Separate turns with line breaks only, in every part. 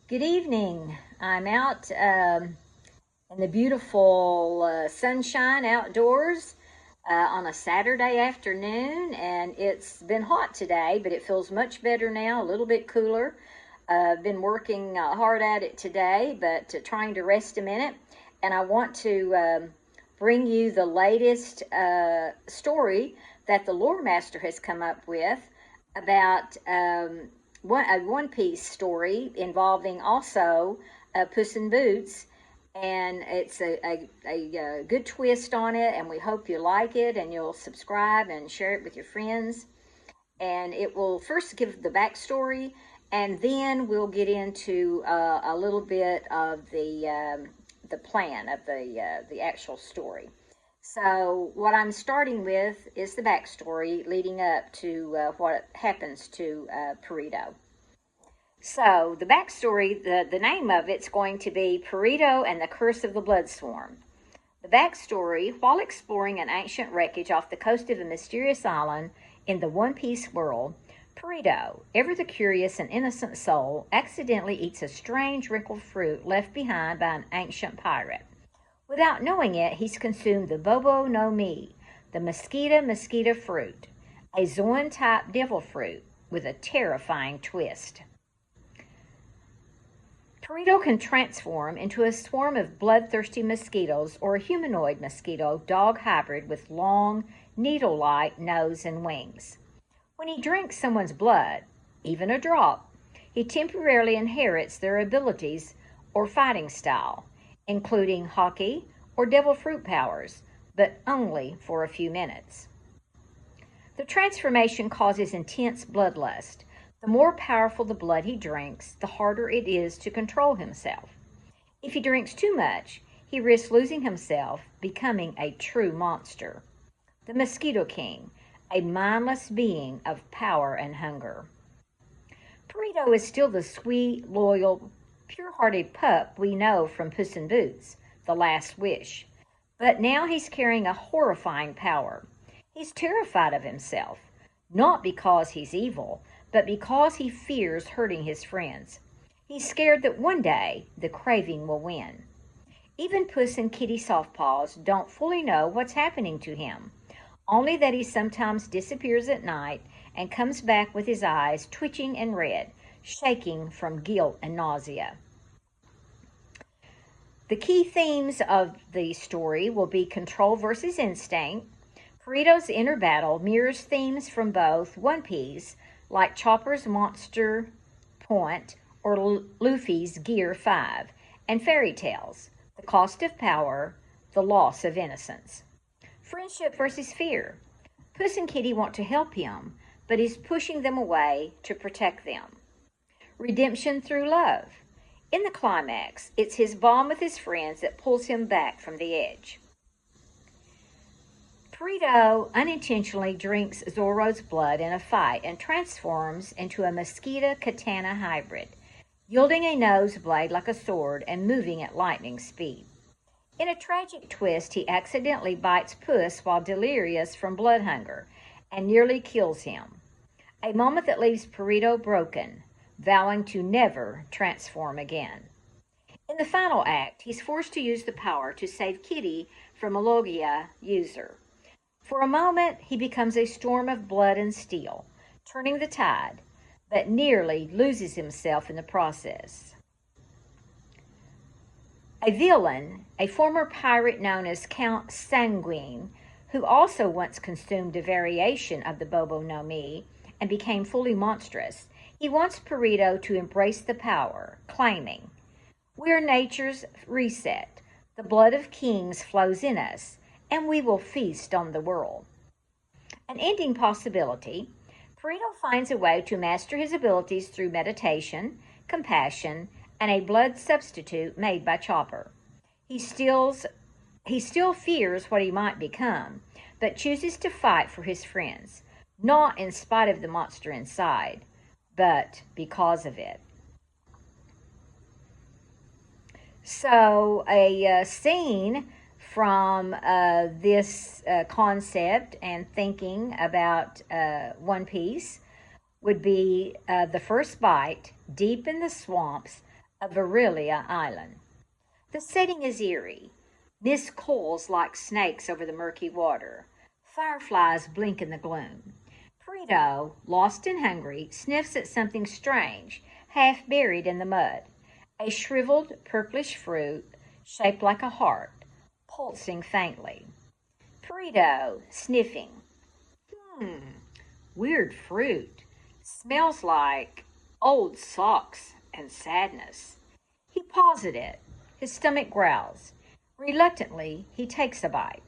Good evening. I'm out in the beautiful sunshine outdoors on a Saturday afternoon, and it's been hot today, but it feels much better now, a little bit cooler. I've been working hard at it today, but trying to rest a minute, and I want to bring you the latest story that the lore master has come up with about a One Piece story involving also Puss in Boots, and it's a good twist on it, and we hope you like it and you'll subscribe and share it with your friends. And it will first give the backstory, and then we'll get into a little bit of the plan of the actual story. So what I'm starting with is the backstory leading up to what happens to Perrito. So the backstory, the name of it's going to be Perrito and the Curse of the Blood Swarm. The backstory, while exploring an ancient wreckage off the coast of a mysterious island in the One Piece world, Perrito, ever the curious and innocent soul, accidentally eats a strange wrinkled fruit left behind by an ancient pirate. Without knowing it, he's consumed the Bobo no Mi, the mosquito fruit, a Zoan-type devil fruit with a terrifying twist. Perrito can transform into a swarm of bloodthirsty mosquitoes or a humanoid mosquito-dog hybrid with long, needle-like nose and wings. When he drinks someone's blood, even a drop, he temporarily inherits their abilities or fighting style, including hockey or devil fruit powers, but only for a few minutes. The transformation causes intense bloodlust. The more powerful the blood he drinks, the harder it is to control himself. If he drinks too much, he risks losing himself, becoming a true monster. The Mosquito King, a mindless being of power and hunger. Perrito is still the sweet, loyal, pure-hearted pup we know from Puss in Boots, The Last Wish. But now he's carrying a horrifying power. He's terrified of himself, not because he's evil, but because he fears hurting his friends. He's scared that one day the craving will win. Even Puss and Kitty Softpaws don't fully know what's happening to him, only that he sometimes disappears at night and comes back with his eyes twitching and red, shaking from guilt and nausea. The key themes of the story will be control versus instinct. Perrito's inner battle mirrors themes from both One Piece, like Chopper's Monster Point or Luffy's Gear 5, and fairy tales, the cost of power, the loss of innocence. Friendship versus fear. Puss and Kitty want to help him, but he's pushing them away to protect them. Redemption through love. In the climax, it's his bond with his friends that pulls him back from the edge. Perrito unintentionally drinks Zoro's blood in a fight and transforms into a mosquito katana hybrid, yielding a nose blade like a sword and moving at lightning speed. In a tragic twist, he accidentally bites Puss while delirious from blood hunger and nearly kills him, a moment that leaves Perrito broken, vowing to never transform again. In the final act, he's forced to use the power to save Kitty from a Logia user. For a moment, he becomes a storm of blood and steel, turning the tide, but nearly loses himself in the process. A villain, a former pirate known as Count Sanguine, who also once consumed a variation of the Bobo no Mi and became fully monstrous, he wants Perrito to embrace the power, claiming, "We're nature's reset. The blood of kings flows in us, and we will feast on the world." An ending possibility, Perrito finds a way to master his abilities through meditation, compassion, and a blood substitute made by Chopper. He still fears what he might become, but chooses to fight for his friends, not in spite of the monster inside, but because of it. So a scene from this concept and thinking about One Piece would be the first bite deep in the swamps of Varilia Island. The setting is eerie. Mist coils like snakes over the murky water. Fireflies blink in the gloom. Perrito, lost and hungry, sniffs at something strange, half buried in the mud. A shriveled purplish fruit, shaped like a heart, pulsing faintly. Perrito, sniffing. Weird fruit. Smells like old socks and sadness. He paws at it. His stomach growls. Reluctantly, he takes a bite.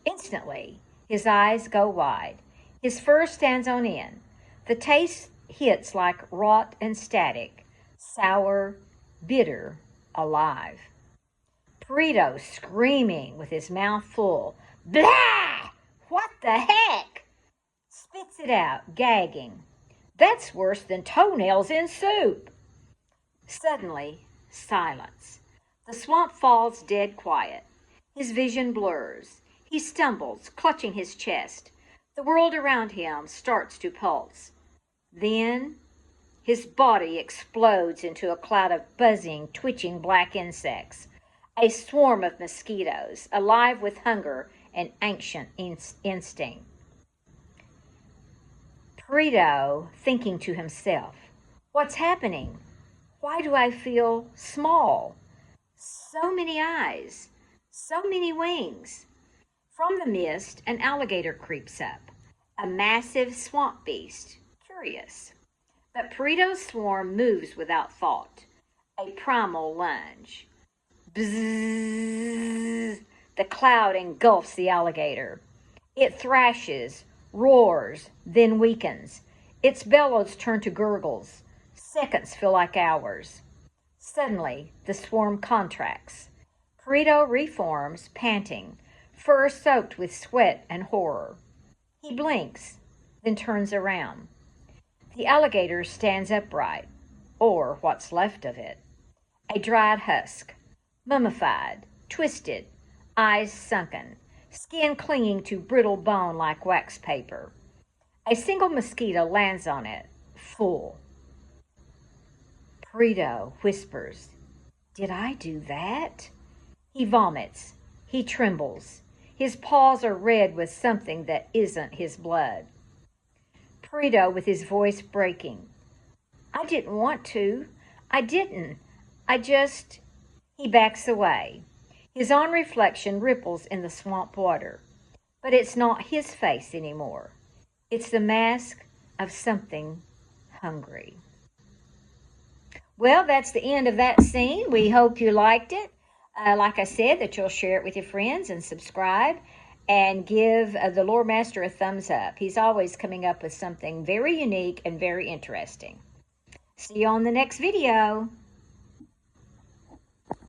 Instantly, his eyes go wide. His fur stands on end. The taste hits like rot and static, sour, bitter, alive. Perrito screaming with his mouth full. Blah! What the heck? Spits it out, gagging. That's worse than toenails in soup. Suddenly, silence. The swamp falls dead quiet. His vision blurs. He stumbles, clutching his chest. The world around him starts to pulse. Then, his body explodes into a cloud of buzzing, twitching black insects. A swarm of mosquitoes, alive with hunger and ancient instinct. Perrito thinking to himself, what's happening? Why do I feel small? So many eyes, so many wings. From the mist, an alligator creeps up, a massive swamp beast, curious. But Perrito's swarm moves without thought, a primal lunge. Bzzz! The cloud engulfs the alligator. It thrashes, roars, then weakens. Its bellows turn to gurgles. Seconds feel like hours. Suddenly, the swarm contracts. Perrito reforms, panting, fur soaked with sweat and horror. He blinks, then turns around. The alligator stands upright, or what's left of it. A dried husk, mummified, twisted, eyes sunken, skin clinging to brittle bone like wax paper. A single mosquito lands on it, full. Perrito whispers, "Did I do that?" He vomits. He trembles. His paws are red with something that isn't his blood. Perrito with his voice breaking, "I didn't want to. I didn't. I just..." He backs away. His own reflection ripples in the swamp water. But it's not his face anymore. It's the mask of something hungry. Well, that's the end of that scene. We hope you liked it. Like I said, that you'll share it with your friends and subscribe and give the Lore Master a thumbs up. He's always coming up with something very unique and very interesting. See you on the next video.